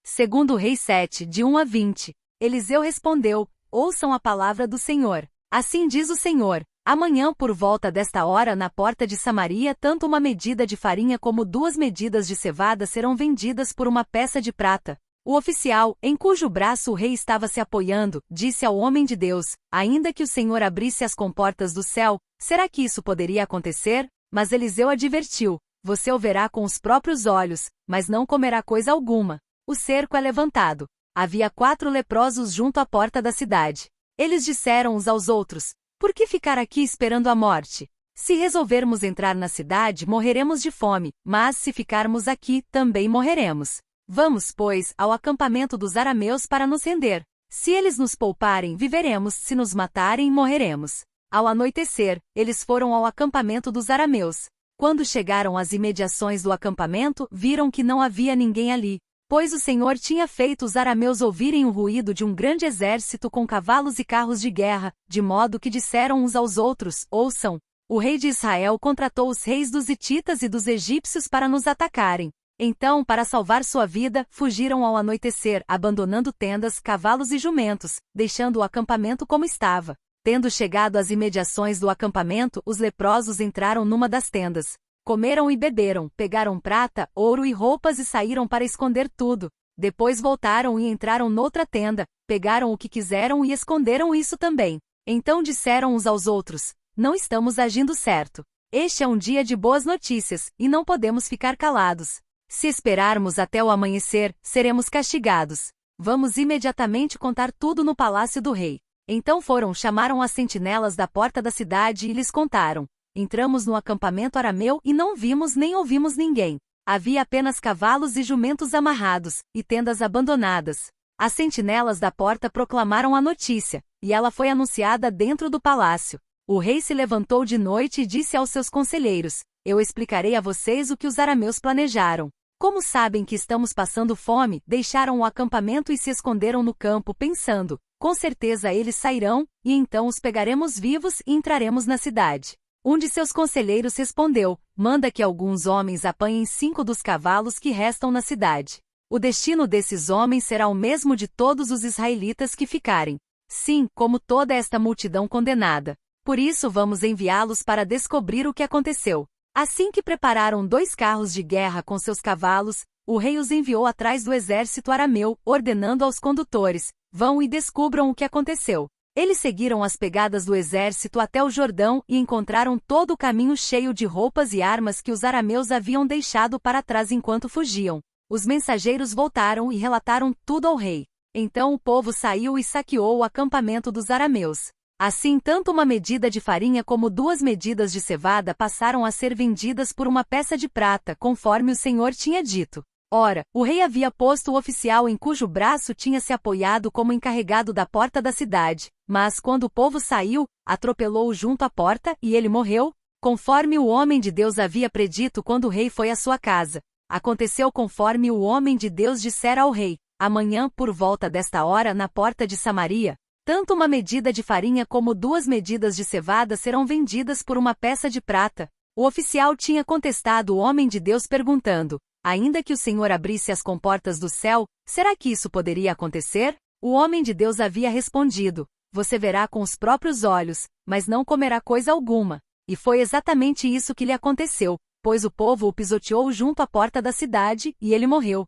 Segundo Reis 7, de 1 a 20. Eliseu respondeu: ouçam a palavra do Senhor. Assim diz o Senhor: amanhã por volta desta hora na porta de Samaria tanto uma medida de farinha como 2 medidas de cevada serão vendidas por uma peça de prata. O oficial, em cujo braço o rei estava se apoiando, disse ao homem de Deus: ainda que o Senhor abrisse as comportas do céu, será que isso poderia acontecer? Mas Eliseu advertiu: você o verá com os próprios olhos, mas não comerá coisa alguma. O cerco é levantado. Havia 4 leprosos junto à porta da cidade. Eles disseram uns aos outros: por que ficar aqui esperando a morte? Se resolvermos entrar na cidade, morreremos de fome, mas se ficarmos aqui, também morreremos. Vamos, pois, ao acampamento dos arameus para nos render. Se eles nos pouparem, viveremos, se nos matarem, morreremos. Ao anoitecer, eles foram ao acampamento dos arameus. Quando chegaram às imediações do acampamento, viram que não havia ninguém ali, pois o Senhor tinha feito os arameus ouvirem o ruído de um grande exército com cavalos e carros de guerra, de modo que disseram uns aos outros: ouçam, o rei de Israel contratou os reis dos hititas e dos egípcios para nos atacarem. Então, para salvar sua vida, fugiram ao anoitecer, abandonando tendas, cavalos e jumentos, deixando o acampamento como estava. Tendo chegado às imediações do acampamento, os leprosos entraram numa das tendas. Comeram e beberam, pegaram prata, ouro e roupas e saíram para esconder tudo. Depois voltaram e entraram noutra tenda, pegaram o que quiseram e esconderam isso também. Então disseram uns aos outros: não estamos agindo certo. Este é um dia de boas notícias, e não podemos ficar calados. Se esperarmos até o amanhecer, seremos castigados. Vamos imediatamente contar tudo no palácio do rei. Então chamaram as sentinelas da porta da cidade e lhes contaram: entramos no acampamento arameu e não vimos nem ouvimos ninguém. Havia apenas cavalos e jumentos amarrados, e tendas abandonadas. As sentinelas da porta proclamaram a notícia, e ela foi anunciada dentro do palácio. O rei se levantou de noite e disse aos seus conselheiros: eu explicarei a vocês o que os arameus planejaram. Como sabem que estamos passando fome, deixaram o acampamento e se esconderam no campo pensando: com certeza eles sairão, e então os pegaremos vivos e entraremos na cidade. Um de seus conselheiros respondeu: manda que alguns homens apanhem 5 dos cavalos que restam na cidade. O destino desses homens será o mesmo de todos os israelitas que ficarem. Sim, como toda esta multidão condenada. Por isso vamos enviá-los para descobrir o que aconteceu. Assim que prepararam 2 carros de guerra com seus cavalos, o rei os enviou atrás do exército arameu, ordenando aos condutores: vão e descubram o que aconteceu. Eles seguiram as pegadas do exército até o Jordão e encontraram todo o caminho cheio de roupas e armas que os arameus haviam deixado para trás enquanto fugiam. Os mensageiros voltaram e relataram tudo ao rei. Então o povo saiu e saqueou o acampamento dos arameus. Assim, tanto uma medida de farinha como 2 medidas de cevada passaram a ser vendidas por uma peça de prata, conforme o Senhor tinha dito. Ora, o rei havia posto o oficial em cujo braço tinha se apoiado como encarregado da porta da cidade, mas quando o povo saiu, atropelou-o junto à porta e ele morreu, conforme o homem de Deus havia predito quando o rei foi à sua casa. Aconteceu conforme o homem de Deus dissera ao rei: amanhã, por volta desta hora, na porta de Samaria, tanto uma medida de farinha como 2 medidas de cevada serão vendidas por uma peça de prata. O oficial tinha contestado o homem de Deus perguntando: ainda que o Senhor abrisse as comportas do céu, será que isso poderia acontecer? O homem de Deus havia respondido: você verá com os próprios olhos, mas não comerá coisa alguma. E foi exatamente isso que lhe aconteceu, pois o povo o pisoteou junto à porta da cidade, e ele morreu.